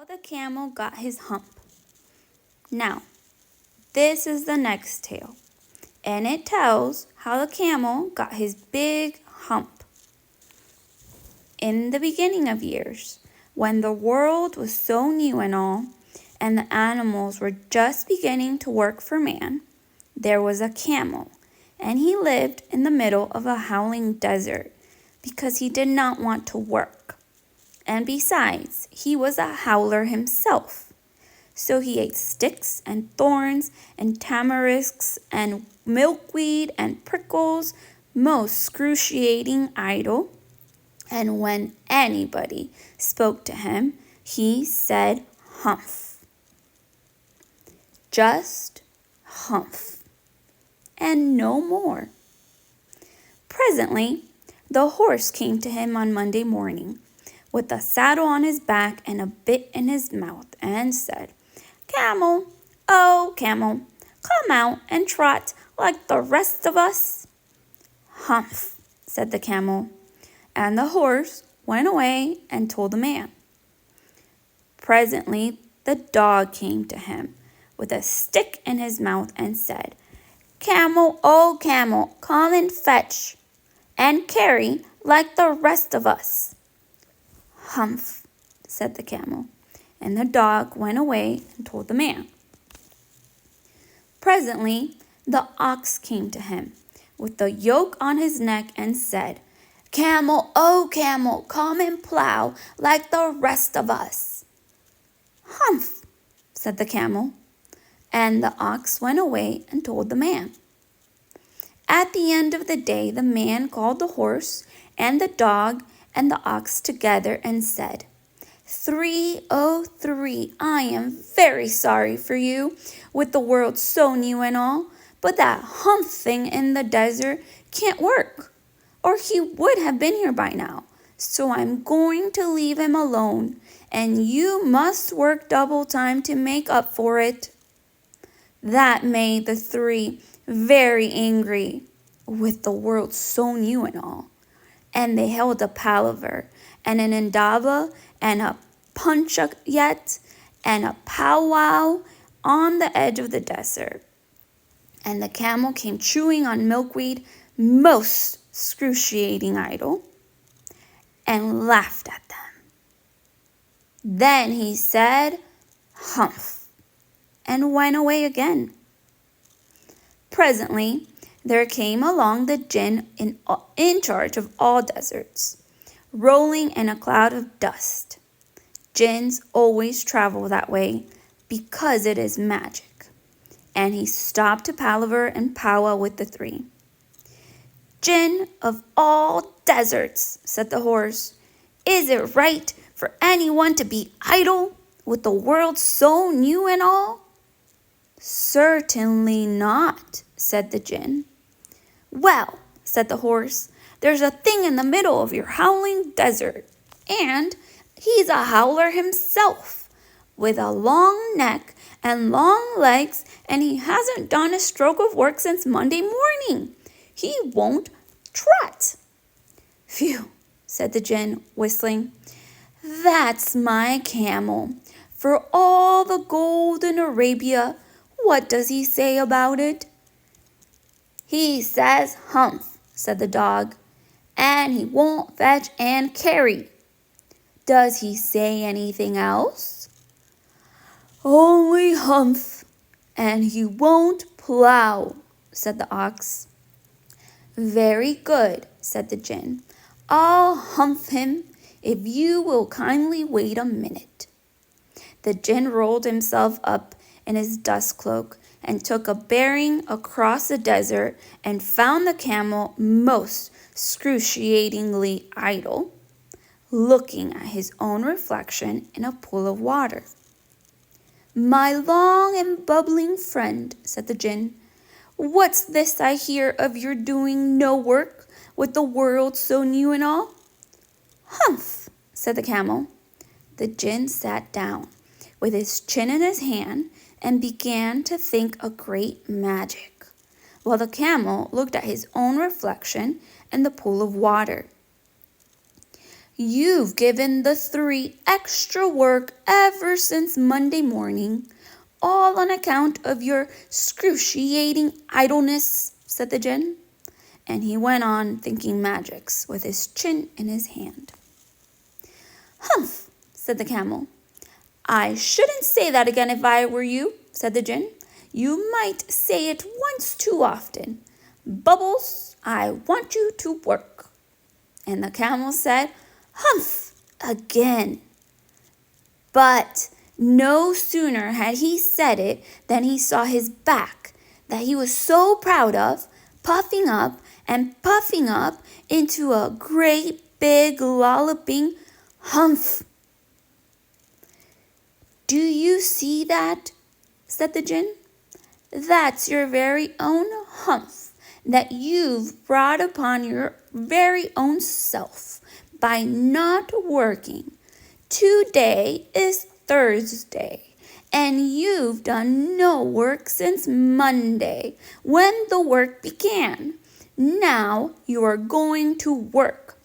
the camel got his hump. Now, this is the next tale, and it tells how the camel got his big hump. In the beginning of years, when the world was so new and all, and the animals were just beginning to work for man, there was a camel, and he lived in the middle of a howling desert because he did not want to work. And besides, he was a howler himself. So he ate sticks and thorns and tamarisks and milkweed and prickles, most excruciating idle. And when anybody spoke to him, he said humph. Just humph. And no more. Presently, the horse came to him on Monday morning, with a saddle on his back and a bit in his mouth, and said, "Camel, oh camel, come out and trot like the rest of us." "Humph," said the camel, and the horse went away and told the man. Presently the dog came to him, with a stick in his mouth, and said, "Camel, oh camel, come and fetch, and carry like the rest of us." "Humph," said the camel, and the dog went away and told the man. Presently the ox came to him, with the yoke on his neck, and said, "Camel, oh camel, come and plow like the rest of us." "Humph," said the camel, and the ox went away and told the man. At the end of the day, the man called the horse and the dog and the ox together and said, 303, I am very sorry for you, with the world so new and all, but that hump thing in the desert can't work, or he would have been here by now. So I'm going to leave him alone, and you must work double time to make up for it." That made the three very angry, with the world so new and all, and they held a palaver and an indaba and a punchayet and a powwow on the edge of the desert. And the camel came chewing on milkweed, most excruciating idle, and laughed at them. Then he said, "Humph," and went away again. Presently there came along the jinn in charge of all deserts, rolling in a cloud of dust. Jinns always travel that way because it is magic. And he stopped to palaver and powwow with the three. "Jinn of all deserts," said the horse, "is it right for anyone to be idle with the world so new and all?" "Certainly not," said the jinn. "Well," said the horse, "there's a thing in the middle of your howling desert, and he's a howler himself, with a long neck and long legs, and he hasn't done a stroke of work since Monday morning. He won't trot." "Phew," said the jinn, whistling. "That's my camel. For all the gold in Arabia, what does he say about it?" "He says humph," said the dog, "and he won't fetch and carry." "Does he say anything else?" "Only humph, and he won't plow," said the ox. "Very good," said the jinn. "I'll humph him if you will kindly wait a minute." The jinn rolled himself up in his dust cloak and took a bearing across the desert and found the camel most excruciatingly idle, looking at his own reflection in a pool of water. "My long and bubbling friend," said the jinn, "what's this I hear of your doing no work with the world so new and all?" "Humph," said the camel. The jinn sat down with his chin in his hand and began to think a great magic, while the camel looked at his own reflection in the pool of water. You've given the three extra work ever since Monday morning, all on account of your excruciating idleness, said the gin. And he went on thinking magics with his chin in his hand. Humph, said the camel. I shouldn't say that again if I were you, said the gin. You might say it once too often. Bubbles, I want you to work. And the camel said, Humph, again. But no sooner had he said it than he saw his back, that he was so proud of, puffing up and puffing up into a great big lolloping humph. Do you see that? Said the gin. That's your very own humph that you've brought upon your very own self by not working. Today is Thursday, and you've done no work since Monday, when the work began. Now you are going to work.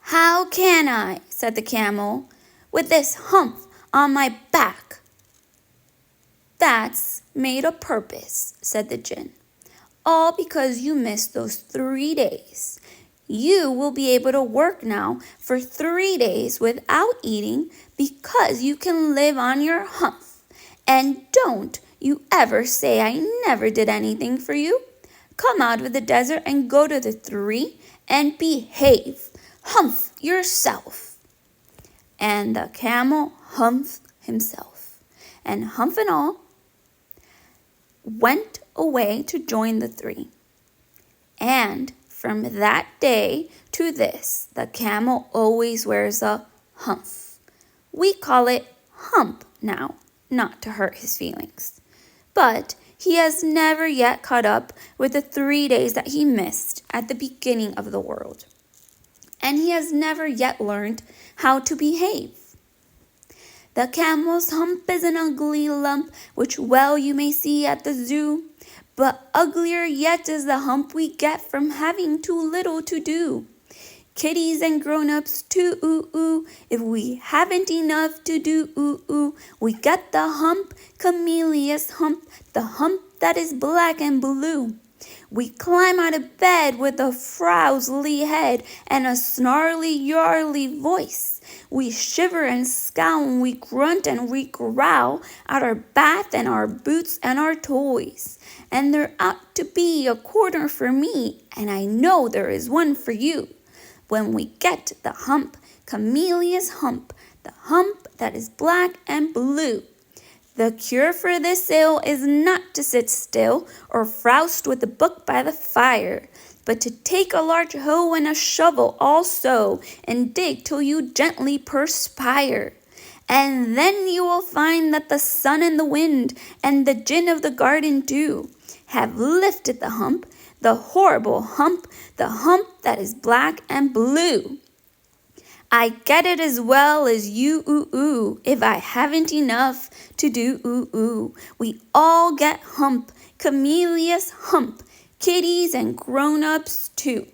How can I, said the camel, with this hump on my back? That's made a purpose, said the gin. All because you missed those 3 days. You will be able to work now for 3 days without eating because you can live on your hump. And don't you ever say I never did anything for you. Come out of the desert and go to the 3 and behave. Humph yourself. And the camel humphed himself, and Humph and all went away to join the 3. And from that day to this, the camel always wears a humph. We call it Hump now, not to hurt his feelings. But he has never yet caught up with the 3 days that he missed at the beginning of the world. And he has never yet learned how to behave. The camel's hump is an ugly lump, which well you may see at the zoo. But uglier yet is the hump we get from having too little to do. Kiddies and grown-ups too, ooh, if we haven't enough to do, ooh, we get the hump, camellia's hump, the hump that is black and blue. We climb out of bed with a frowsly head and a snarly, yarly voice. We shiver and scowl, and we grunt and we growl at our bath and our boots and our toys. And there ought to be a corner for me, and I know there is one for you. When we get the hump, camellia's hump, the hump that is black and blue. The cure for this ill is not to sit still or frowst with a book by the fire, but to take a large hoe and a shovel also and dig till you gently perspire. And then you will find that the sun and the wind and the gin of the garden dew have lifted the hump, the horrible hump, the hump that is black and blue. I get it as well as you, ooh, if I haven't enough to do, ooh. We all get hump, camellia's hump, kiddies and grown-ups too.